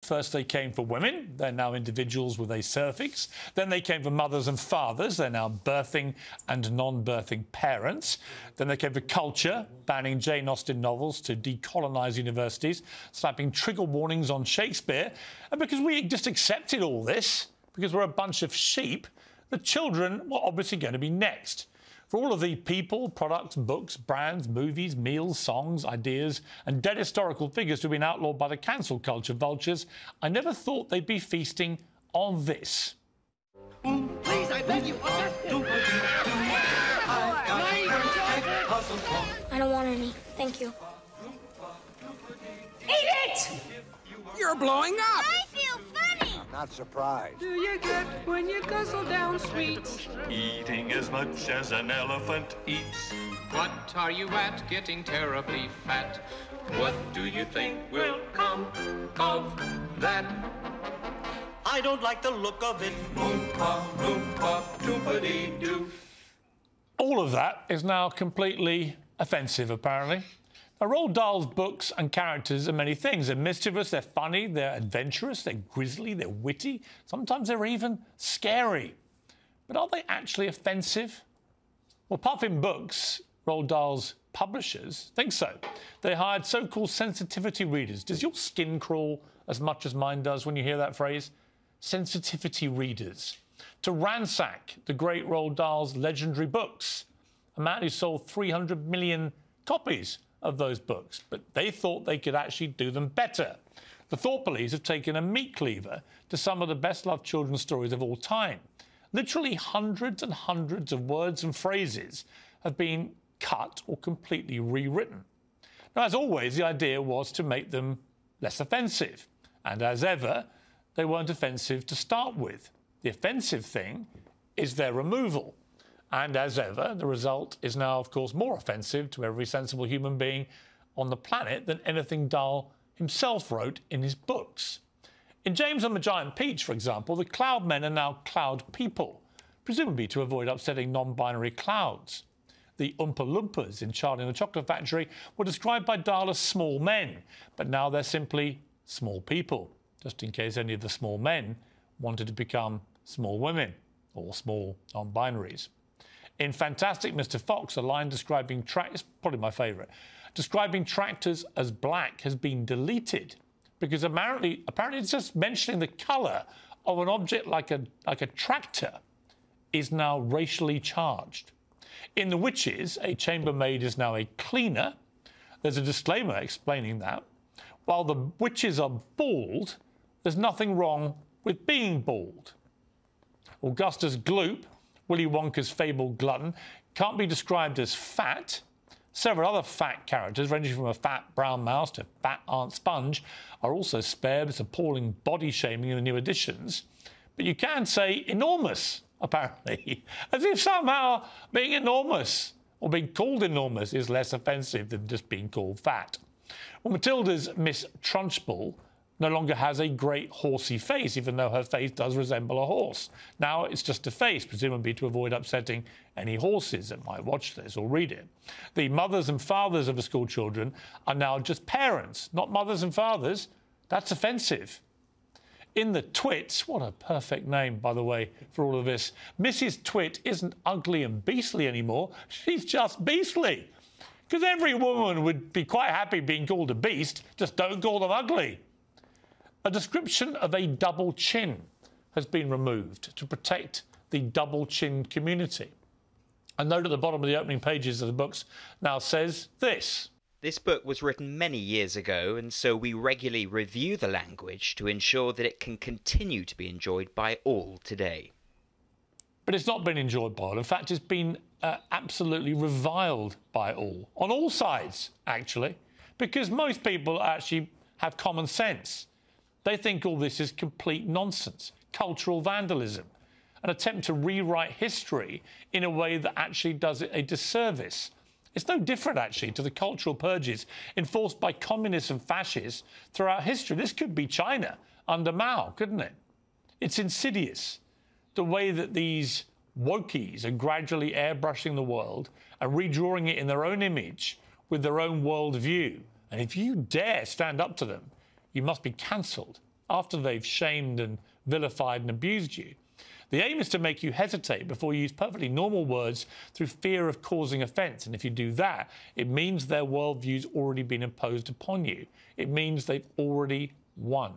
First they came for women, they're now individuals with a cervix. Then they came for mothers and fathers, they're now birthing and non-birthing parents. Then they came for culture, banning Jane Austen novels to decolonise universities, slapping trigger warnings on Shakespeare. And because we just accepted all this, because we're a bunch of sheep, the children were obviously going to be next. For all of the people, products, books, brands, movies, meals, songs, ideas and dead historical figures to have been outlawed by the cancel culture vultures, I never thought they'd be feasting on this. Please, I beg you. I don't want any. Thank you. Eat it! You're blowing up! I feel funny! I'm not surprised. Do you get when you guzzle down sweets? Eating as much as an elephant eats. What are you at, getting terribly fat? What do you think will come of that? I don't like the look of it. Oompa, loompa, doompa-dee-doo. All of that is now completely offensive, apparently. Now, Roald Dahl's books and characters are many things. They're mischievous, they're funny, they're adventurous, they're grisly, they're witty. Sometimes they're even scary. But are they actually offensive? Well, Puffin Books, Roald Dahl's publishers, think so. They hired so-called sensitivity readers. Does your skin crawl as much as mine does when you hear that phrase? Sensitivity readers. To ransack the great Roald Dahl's legendary books. A man who sold 300 million copies of those books, but they thought they could actually do them better. The Thought Police have taken a meat cleaver to some of the best-loved children's stories of all time. Literally hundreds and hundreds of words and phrases have been cut or completely rewritten. Now, as always, the idea was to make them less offensive. And as ever, they weren't offensive to start with. The offensive thing is their removal. And as ever, the result is now, of course, more offensive to every sensible human being on the planet than anything Dahl himself wrote in his books. In James and the Giant Peach, for example, the cloud men are now cloud people, presumably to avoid upsetting non-binary clouds. The Oompa Loompas in Charlie and the Chocolate Factory were described by Dahl as small men, but now they're simply small people, just in case any of the small men wanted to become small women or small non-binaries. In Fantastic Mr. Fox, a line describing it's probably my favourite, describing tractors as black has been deleted because apparently it's just mentioning the colour of an object like a tractor is now racially charged. In The Witches, a chambermaid is now a cleaner. There's a disclaimer explaining that. While the witches are bald, there's nothing wrong with being bald. Augustus Gloop, Willy Wonka's fabled glutton, can't be described as fat. Several other fat characters, ranging from a fat brown mouse to fat Aunt Sponge, are also spared this appalling body shaming in the new editions. But you can say enormous, apparently, as if somehow being enormous or being called enormous is less offensive than just being called fat. Well, Matilda's Miss Trunchbull no longer has a great horsey face, even though her face does resemble a horse. Now it's just a face, presumably to avoid upsetting any horses that might watch this or read it. The mothers and fathers of the school children are now just parents, not mothers and fathers. That's offensive. In the Twits, what a perfect name, by the way, for all of this, Mrs. Twit isn't ugly and beastly anymore. She's just beastly. Because every woman would be quite happy being called a beast, just don't call them ugly. A description of a double chin has been removed to protect the double chin community. A note at the bottom of the opening pages of the books now says this. This book was written many years ago, and so we regularly review the language to ensure that it can continue to be enjoyed by all today. But it's not been enjoyed by all. In fact, it's been absolutely reviled by all. On all sides, actually. Because most people actually have common sense. They think all this is complete nonsense, cultural vandalism, an attempt to rewrite history in a way that actually does it a disservice. It's no different, actually, to the cultural purges enforced by communists and fascists throughout history. This could be China under Mao, couldn't it? It's insidious, the way that these wokies are gradually airbrushing the world and redrawing it in their own image with their own worldview. And if you dare stand up to them, you must be cancelled after they've shamed and vilified and abused you. The aim is to make you hesitate before you use perfectly normal words through fear of causing offence. And if you do that, it means their worldview's already been imposed upon you. It means they've already won.